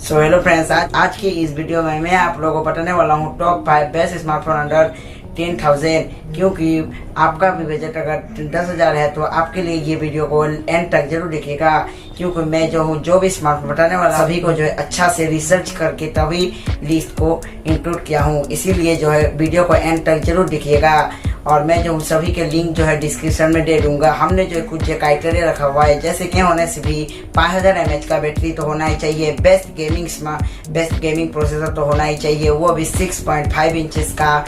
So hello friends, आज की इस वीडियो में मैं आप लोगों को बताने वाला हूँ टॉप 5 बेस्ट स्मार्टफोन अंडर 10,000। क्योंकि आपका भी बजट अगर 10,000 है तो आपके लिए ये वीडियो को एंड तक जरूर देखिएगा। क्योंकि मैं जो भी स्मार्टफोन बताने वाला सभी को जो है अच्छा से रिसर्च करके तभी लिस्ट को इंक्लूड किया हूँ, इसीलिए जो है वीडियो को एंड तक जरूर देखिएगा। और मैं जो सभी के लिंक जो है डिस्क्रिप्शन में दे दूंगा। हमने जो कुछ क्राइटेरिया रखा हुआ है, जैसे कि होने से भी 5000 mAh का बैटरी तो होना ही चाहिए, बेस्ट गेमिंग प्रोसेसर तो होना ही चाहिए, वो भी 6.5 इंचेस का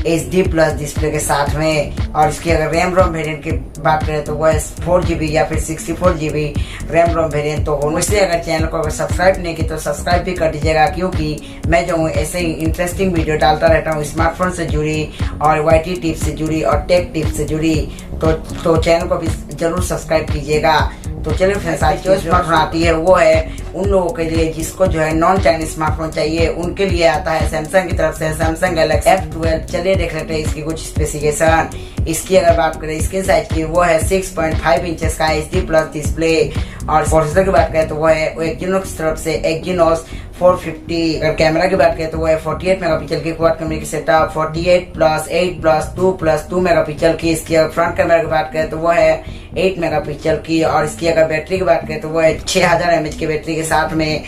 HD प्लस डिस्प्ले के साथ में। और इसकी अगर रैम रोम वेरिएंट की बात करें तो वह 4GB या फिर 64GB रैम रोम वेरिएंट तो हो। इसलिए अगर चैनल को अगर सब्सक्राइब नहीं की तो सब्सक्राइब भी कर दीजिएगा, क्योंकि मैं जो हूँ ऐसे ही इंटरेस्टिंग वीडियो डालता रहता हूँ स्मार्टफोन से जुड़ी और YT टिप्स से जुड़ी और टेक टिप्स से जुड़ी। तो चैनल को भी जरूर सब्सक्राइब कीजिएगा। तो चलिए फ्रेंड्स, आज जो स्मार्टफोन आती है वो है उन लोगों के लिए जिसको जो है नॉन चाइनीज स्मार्टफोन चाहिए, उनके लिए आता है सैमसंग की तरफ से सैमसंग गैलेक्सी F12। चलिए देख लेते हैं इसकी कुछ स्पेसिफिकेशन। इसकी अगर बात करें स्क्रीन साइज की, वो है 6.5 इंचेस का HD प्लस डिस्प्ले। और प्रोसेसर की बात करें तो वो है एक्जिनोस की तरफ से एक्जिनोस 450। अगर कैमरा की बात करें तो वो है 48 मेगापिक्सल की क्वाड कैमरा की सेटअप, 48+8+2+2 मेगापिक्सल की। इसकी अगर फ्रंट कैमरा की बात करें तो वो है 8 मेगापिक्सल की। और इसकी अगर बैटरी की बात करें तो वो है 6000 mAh की बैटरी के साथ में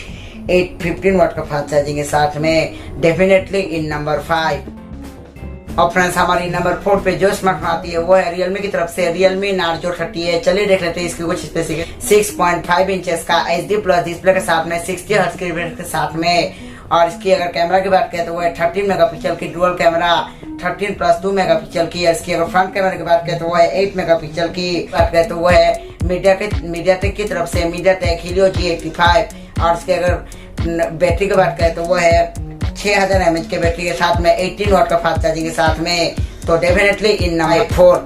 15 वाट का फास्ट चार्जिंग के साथ में, डेफिनेटली इन नंबर 5। और फ्रेंड्स, हमारी नंबर 4 पे जो स्मार्टफोन आती है वो है रियलमी की तरफ से रियलमी नार्जो 30 है। चलिए देख लेते हैं इसकी कुछ स्पेसिफिकेशन। 6.5 इंचेस का HD प्लस डिस्प्ले के साथ में 60 हर्ट्ज के रिफ्रेश के साथ में। और इसकी अगर कैमरा की बात करें तो वो है 13 मेगापिक्सल की डुअल कैमरा, 13+2 मेगापिक्सल की। और इसकी अगर फ्रंट कैमरा की बात करें तो वो है 8 मेगापिक्सल की। बात करें तो वो है मीडियाटेक की तरफ से मीडियाटेक हीलियो G85। और इसके अगर बैटरी की बात करें तो वो है 6000 mAh के बैटरी के साथ में 18 वाट का फास्ट चार्जिंग के साथ में। तो डेफिनेटली इन नंबर 4।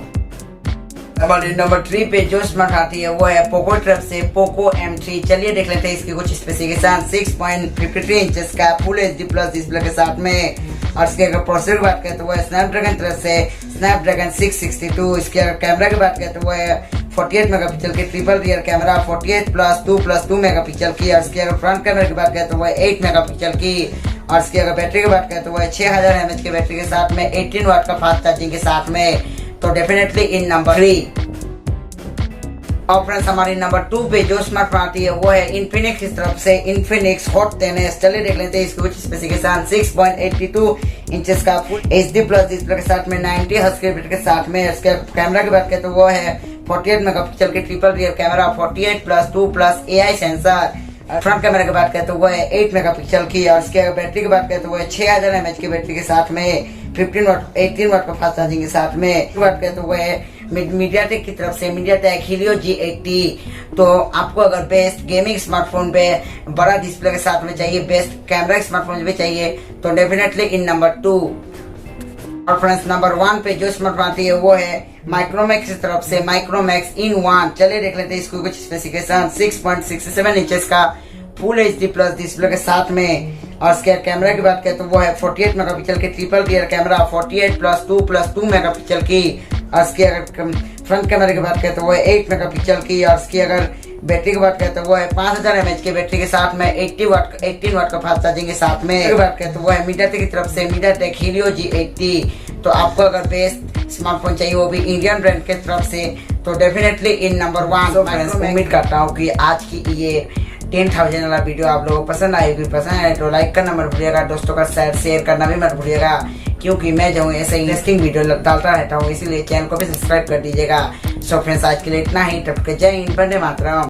हमारी नंबर 3 पे जो स्मार्ट आती है वो है पोको तरफ से पोको M3। चलिए देख लेते हैं इसकी कुछ स्पेसिफिकेशन। 6.53 इंचेस का फुल HD प्लस डिस्प्ले के साथ में। और इसके अगर प्रोसेसर की बात करें तो वो है स्नैपड्रैगन तरफ से स्नैपड्रैगन 662। इसके अगर कैमरा की बात करें तो वो है 48 मेगापिक्सल की ट्रिपल रियर कैमरा, 48+2+2 मेगापिक्सल की। और इसकी अगर फ्रंट कैमरा की बात करें तो वो है 8 मेगापिक्सल की। और इसकी अगर बैटरी की बात करें तो वो है 6000 mAh की बैटरी के साथ में 18 वाट का फास्ट चार्जिंग के साथ में। तो डेफिनेटली इन नंबर 3। और फ्रेंड्स, हमारी नंबर 2 पे जो स्मार्टफोन आती है वो है इन्फिनिक्स की तरफ से इन्फिनिक्स हॉट 10S। चलिए देख लेते हैं इसकी कुछ स्पेसिफिकेशन। 6.82 इंचेस का फुल HD प्लस डिस्प्ले के साथ में 90 हर्ट्ज के बैटरी के साथ में। इसके कैमरा की बात करें तो वो है 48 मेगापिक्सल की triple rear camera, 48+2+AI sensor. Front camera की बात करें तो वो है 8 मेगापिक्सल की। और इसके बैटरी की बात करें तो वो है 6000 mAh की बैटरी के साथ में 18 वाट का फास्ट चार्जिंग के साथ में। बात करें तो वो है मीडियाटेक की तरफ से मीडियाटेक हीलियो G80। तो आपको अगर बेस्ट गेमिंग स्मार्टफोन पे बड़ा डिस्प्ले के साथ में चाहिए, बेस्ट कैमरा स्मार्टफोन भी चाहिए, तो डेफिनेटली इन नंबर 2। और फ्रेंड्स, नंबर 1 पे जो स्मार्टफोन आती है वो है माइक्रोमैक्स की तरफ से माइक्रोमैक्स इन 1। चलिए देख लेते हैं इसको कुछ स्पेसिफिकेशन। 6.67 इंचेस का फुल HD प्लस डिस्प्ले के साथ में। और इसके कैमरा की बात करें तो वो है 48 मेगापिक्सल की ट्रिपल रियर कैमरा, 48+2+2 मेगापिक्सल की। और इसकी अगर फ्रंट कैमरा की बात करें तो वो है 8 मेगापिक्सल की। और इसकी अगर बैटरी की बात करें तो वो है 5000 mAh की बैटरी के साथ में 18 वाट का फास्ट चार्जिंग के साथ में। बात करें तो वो है मीडियाटेक की तरफ से मीडियाटेक हीलियो G80। तो आपको अगर बेस्ट स्मार्टफोन चाहिए वो भी इंडियन ब्रांड के तरफ से, तो डेफिनेटली इन नंबर 1। उम्मीद करता हूँ कि आज की ये 10,000 वाला वीडियो आप लोगों को पसंद आएगी। पसंद आए तो लाइक करना मत भूलिएगा, दोस्तों का शेयर करना भी मत भूलिएगा। क्योंकि मैं जो हूँ ऐसे इंटरेस्टिंग वीडियो डालता रहता हूँ, इसीलिए चैनल को भी सब्सक्राइब कर दीजिएगा। सो फ्रेंड्स, आज के लिए इतना ही। तब तक जय हिंद, वंदे मातरम।